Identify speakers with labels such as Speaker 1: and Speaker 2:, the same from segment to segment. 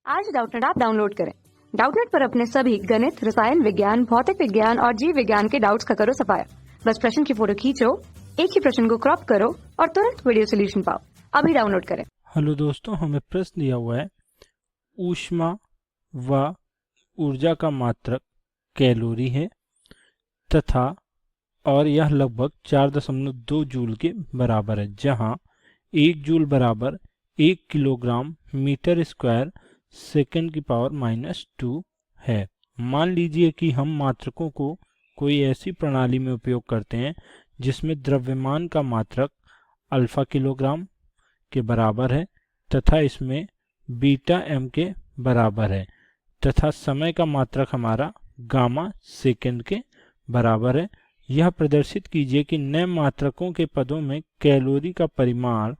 Speaker 1: आज Doubtnut app download करें। Doubtnut पर अपने सभी गणित, रसायन विज्ञान, भौतिक विज्ञान और जीव विज्ञान के डाउट्स का करो सफाया। बस प्रश्न की फोटो खींचो, एक ही प्रश्न को क्रॉप करो और तुरंत वीडियो सोल्यूशन पाओ। अभी डाउनलोड करें।
Speaker 2: हेलो दोस्तों, हमें प्रश्न दिया हुआ है ऊष्मा व ऊर्जा का मात्रक कैलोरी है तथा और यह लगभग 4.2 जूल के बराबर है, जहां 1 जूल बराबर 1 किलोग्राम मीटर स्क्वायर सेकंड की पावर -2 है। मान लीजिए कि हम मात्रकों को कोई ऐसी प्रणाली में उपयोग करते हैं जिसमें द्रव्यमान का मात्रक अल्फा किलोग्राम के बराबर है तथा इसमें बीटा m के बराबर है तथा समय का मात्रक हमारा गामा सेकंड के बराबर है। यह प्रदर्शित कीजिए कि नए मात्रकों के पदों में कैलोरी का परिमाण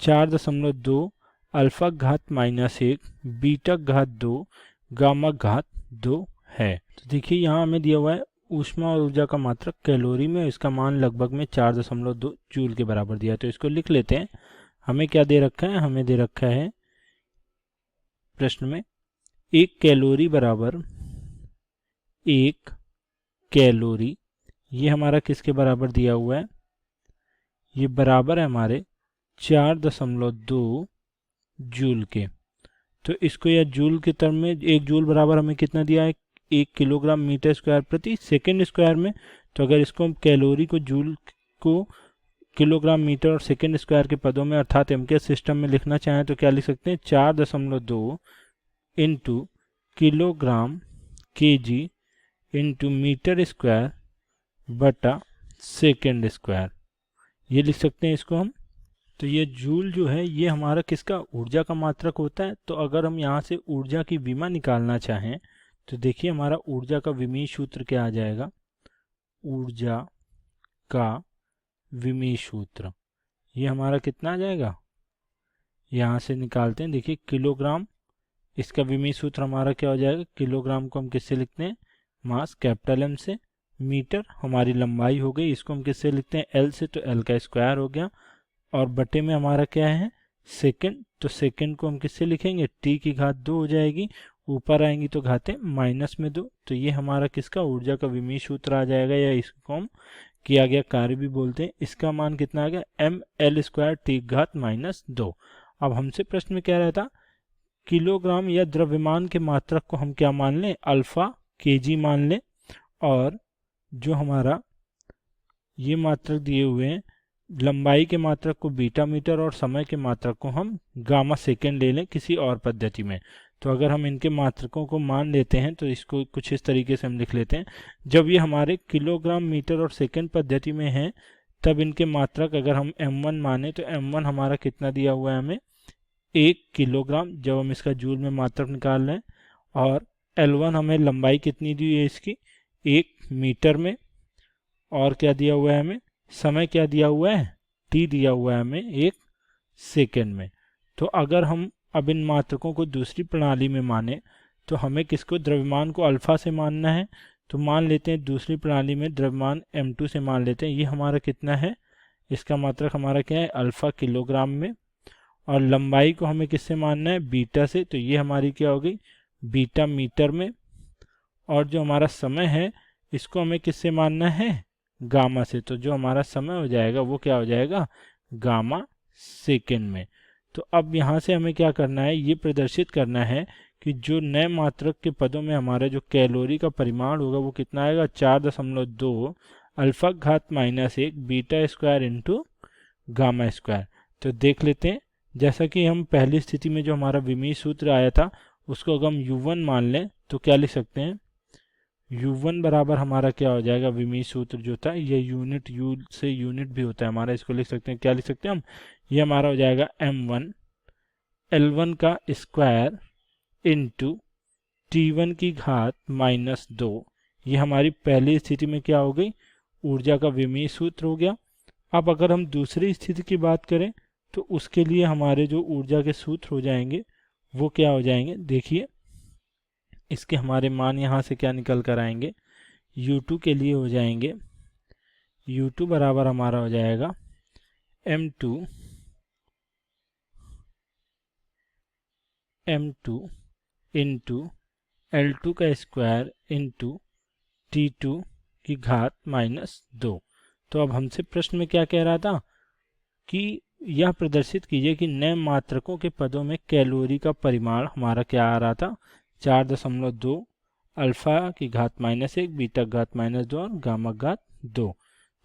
Speaker 2: 4.2 अल्फा घात -1 बीटा घात 2 गामा घात 2 है। तो देखिए यहाँ हमें दिया हुआ है ऊष्मा और ऊर्जा का मात्रक कैलोरी में, इसका मान लगभग में 4.2 जूल के बराबर दिया है। तो इसको लिख लेते हैं। हमें क्या दे रखा है? हमें दे रखा है प्रश्न में 1 कैलोरी बराबर 1 कैलोरी, ये हमारा किसके बराबर दिया हुआ है? ये बराबर है हमारे 4.2 जूल के। तो इसको या जूल के टर्म में 1 जूल बराबर हमें कितना दिया है? 1 किलोग्राम मीटर स्क्वायर प्रति सेकेंड स्क्वायर में। तो अगर इसको हम कैलोरी को जूल को किलोग्राम मीटर और सेकेंड स्क्वायर के पदों में अर्थात एम के सिस्टम में लिखना चाहें तो क्या लिख सकते हैं? 4.2 into kilogram KG into metre square बटा सेकेंड स्क्वायर, ये लिख सकते हैं इसको हम। तो ये जूल जो है ये हमारा किसका? ऊर्जा का मात्रक होता है। तो अगर हम यहाँ से ऊर्जा की विमा निकालना चाहें तो देखिए हमारा ऊर्जा का विमीय सूत्र क्या आ जाएगा? ऊर्जा का विमीय सूत्र ये हमारा कितना आ जाएगा? यहाँ से निकालते हैं। देखिए किलोग्राम, इसका विमीय सूत्र हमारा क्या हो जाएगा? किलोग्राम को हम किससे लिखते हैं? मास कैपिटल एम से। मीटर हमारी लंबाई हो गई, इसको हम किससे लिखते हैं? एल से। तो एल का स्क्वायर हो गया और बटे में हमारा क्या है? सेकंड। तो सेकंड को हम किससे लिखेंगे? टी की घात 2 हो जाएगी, ऊपर आएंगी तो घातें -2। तो ये हमारा किसका? ऊर्जा का विमीय सूत्र आ जाएगा, या इसको हम किया गया कार्य भी बोलते हैं। इसका मान कितना आ गया? एम एल स्क्वायर टी की घात -2। अब हमसे प्रश्न में क्या रहता? किलोग्राम या द्रव्यमान के मात्रक को हम क्या मान लें? अल्फा केजी मान लें, और जो हमारा ये मात्रक दिए हुए हैं लंबाई के मात्रक को बीटा मीटर और समय के मात्रक को हम गामा सेकेंड ले लें किसी और पद्धति में। तो अगर हम इनके मात्रकों को मान लेते हैं तो इसको कुछ इस तरीके से हम लिख लेते हैं। जब ये हमारे किलोग्राम मीटर और सेकेंड पद्धति में है तब इनके मात्रक अगर हम m1 माने तो m1 हमारा कितना दिया हुआ है हमें? 1 किलोग्राम, जब हम इसका जूल में मात्रक निकाल रहे हैं। और L1 हमें लंबाई कितनी दी है इसकी? 1 मीटर में। और क्या दिया हुआ है हमें? समय क्या दिया हुआ है? t दिया हुआ है हमें 1 सेकेंड में। तो अगर हम अब इन मात्रकों को दूसरी प्रणाली में माने तो हमें किसको? द्रव्यमान को अल्फा से मानना है। तो मान लेते हैं दूसरी प्रणाली में द्रव्यमान m2 से मान लेते हैं। ये हमारा कितना है? इसका मात्रक हमारा क्या है? अल्फा किलोग्राम में। और लंबाई को हमें किससे मानना है? बीटा से। तो ये हमारी क्या हो गई? बीटा मीटर में। और जो हमारा समय है इसको हमें किससे मानना है? गामा से। तो जो हमारा समय हो जाएगा वो क्या हो जाएगा? गामा सेकेंड में। तो अब यहाँ से हमें क्या करना है? ये प्रदर्शित करना है कि जो नए मात्रक के पदों में हमारा जो कैलोरी का परिमाण होगा वो कितना आएगा? 4.2 अल्फा घात -1 beta square into gamma square. तो देख लेते हैं, जैसा कि हम पहली स्थिति में जो हमारा विमीय सूत्र आया था उसको अगर हम U1 मान लें तो क्या लिख सकते हैं? U1 बराबर हमारा क्या हो जाएगा? विमीय सूत्र जो था ये यूनिट U से यूनिट भी होता है हमारा, इसको लिख सकते हैं। क्या लिख सकते हैं हम? ये हमारा हो जाएगा m1 L1 का स्क्वायर इंटू T1 की घात -2। ये हमारी पहली स्थिति में क्या हो गई? ऊर्जा का विमीय सूत्र हो गया। अब अगर हम दूसरी स्थिति की बात करें तो उसके लिए हमारे जो ऊर्जा के सूत्र हो जाएंगे वो क्या हो जाएंगे? देखिए इसके हमारे मान यहाँ से क्या निकल कर आएंगे? U2 के लिए हो जाएंगे, U2 बराबर हमारा हो जाएगा m2 इंटू L2 का स्क्वायर इंटू T2 की घात -2। तो अब हमसे प्रश्न में क्या कह रहा था कि यह प्रदर्शित कीजिए कि नए मात्रकों के पदों में कैलोरी का परिमाण हमारा क्या आ रहा था 4.2, अल्फा की घात -1, बीटा की घात -2 और गामा की घात 2।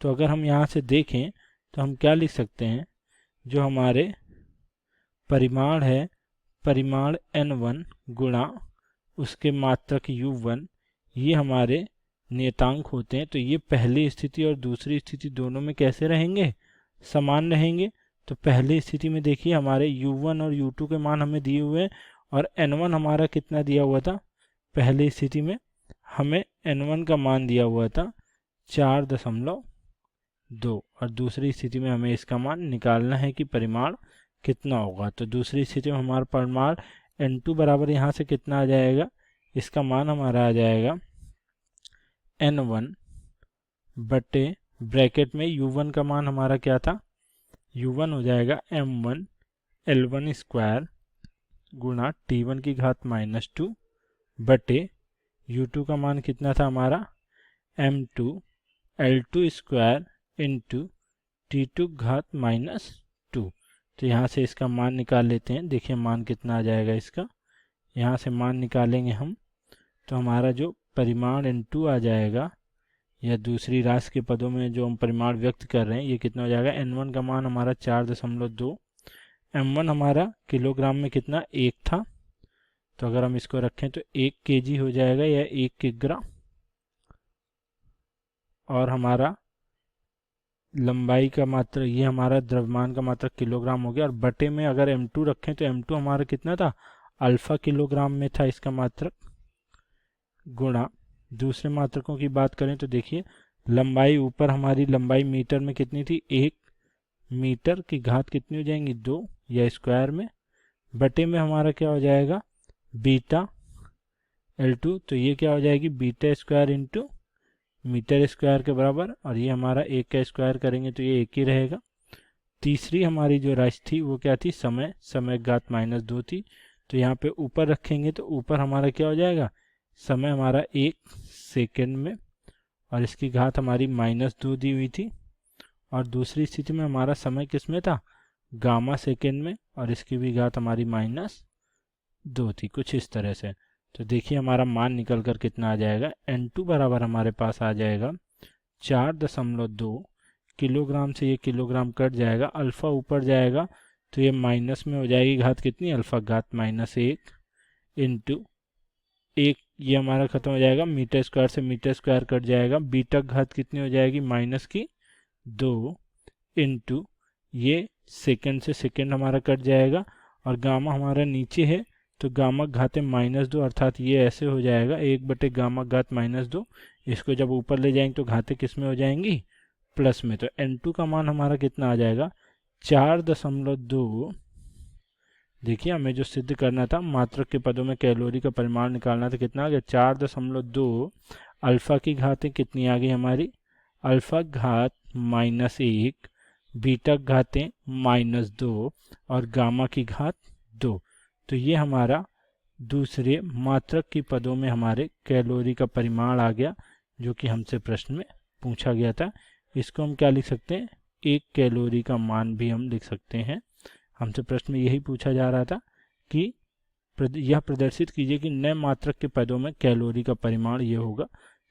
Speaker 2: तो अगर हम यहाँ से देखें तो हम क्या लिख सकते हैं, जो हमारे परिमाण है, परिमाण n1 गुणा उसके मात्रक u1, ये हमारे नियतांक होते हैं। तो ये पहली स्थिति और दूसरी स्थिति दोनों में कैसे रहेंगे, समान रहेंगे। तो पहली स्थिति में देखिए हमारे u1 और u2 के मान हमें दिए हुए हैं और n1 हमारा कितना दिया हुआ था, पहली स्थिति में हमें n1 का मान दिया हुआ था 4.2 और दूसरी स्थिति में हमें इसका मान निकालना है कि परिमाण कितना होगा। तो दूसरी स्थिति में हमारा परिमाण n2 बराबर यहाँ से कितना आ जाएगा, इसका मान हमारा आ जाएगा n1 बटे ब्रैकेट में u1 का मान हमारा क्या था, u1 हो जाएगा m1 L1 स्क्वायर गुणा T1 की घात -2 बटे u2 का मान कितना था हमारा m2 L2 square into T2 घात -2। तो यहाँ से इसका मान निकाल लेते हैं। देखिए मान कितना आ जाएगा इसका, यहाँ से मान निकालेंगे हम तो हमारा जो परिमाण n2 आ जाएगा, या दूसरी राशि के पदों में जो हम परिमाण व्यक्त कर रहे हैं, ये कितना हो जाएगा, n1 का मान हमारा 4.2, m1 हमारा किलोग्राम में कितना 1 था। तो अगर हम इसको रखें तो 1 kg हो जाएगा या 1 किग्रा, और हमारा लंबाई का मात्रा, ये हमारा द्रव्यमान का मात्रक किलोग्राम हो गया। और बटे में अगर m2 रखें तो m2 हमारा कितना था, अल्फा किलोग्राम में था इसका मात्रक, गुणा दूसरे मात्रकों की बात करें तो देखिए लंबाई, ऊपर हमारी लंबाई मीटर में कितनी थी, 1 मीटर की घात कितनी हो जाएंगी 2 या स्क्वायर में, बटे में हमारा क्या हो जाएगा बीटा L2, तो ये क्या हो जाएगी beta square into metre square के बराबर, और ये हमारा 1 का स्क्वायर करेंगे तो ये 1 ही रहेगा। तीसरी हमारी जो राशि थी वो क्या थी, समय, समय की घात -2 थी। तो यहाँ पे ऊपर रखेंगे तो ऊपर हमारा क्या हो जाएगा, समय हमारा 1 सेकेंड में और इसकी घात हमारी -2 दी हुई थी, और दूसरी स्थिति में हमारा समय किस में था, गामा सेकेंड में, और इसकी भी घात हमारी -2 थी, कुछ इस तरह से। तो देखिए हमारा मान निकल कर कितना आ जाएगा, n2 बराबर हमारे पास आ जाएगा 4.2 किलोग्राम, से ये किलोग्राम कट जाएगा, अल्फा ऊपर जाएगा तो ये माइनस में हो जाएगी घात कितनी, अल्फा घात -1 इंटू 1, ये हमारा खत्म हो जाएगा, मीटर स्क्वायर से मीटर स्क्वायर कट जाएगा, बीटा घात कितनी हो जाएगी -2 इंटू ये सेकंड से सेकंड हमारा कट जाएगा, और गामा हमारा नीचे है तो गामा घाते -2, अर्थात ये ऐसे हो जाएगा 1 बटे गामा घात -2। इसको जब ऊपर ले जाएंगे तो घाते किस में हो जाएंगी, प्लस में। तो n2 का मान हमारा कितना आ जाएगा 4.2। देखिए हमें जो सिद्ध करना था, मात्रक के पदों में कैलोरी का परिमाण निकालना था, कितना आ गया 4.2। अल्फा की घातें कितनी आ गई हमारी, अल्फा घात -1, बीटा घातें -2 और गामा की घात 2। तो ये हमारा दूसरे मात्रक की पदों में हमारे कैलोरी का परिमाण आ गया, जो कि हमसे प्रश्न में पूछा गया था। इसको हम क्या लिख सकते हैं, 1 कैलोरी का मान भी हम लिख सकते हैं। हमसे प्रश्न में यही पूछा जा रहा था कि यह प्रदर्शित कीजिए कि नए मात्रक के पदों में कैलोरी का परिमाण ये होगा।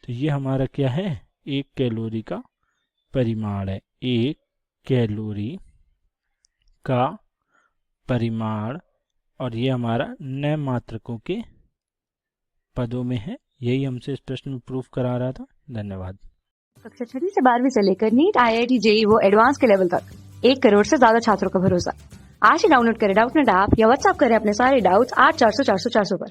Speaker 2: तो ये हमारा क्या है, 1 कैलोरी का परिमाण है, 1 कैलोरी का परिमाण, और ये हमारा नए मात्रकों के पदों में है। यही हमसे इस प्रश्न में प्रूफ करा रहा था। धन्यवाद।
Speaker 1: कक्षा 6 से 12वीं से लेकर नीट, IIT, JEE वो एडवांस के लेवल तक 1 करोड़ से ज्यादा छात्रों का भरोसा। आज ही डाउनलोड करें डाउटनेट ऐप या व्हाट्सएप करें अपने सारे डाउट्स 8400 400 400 पर।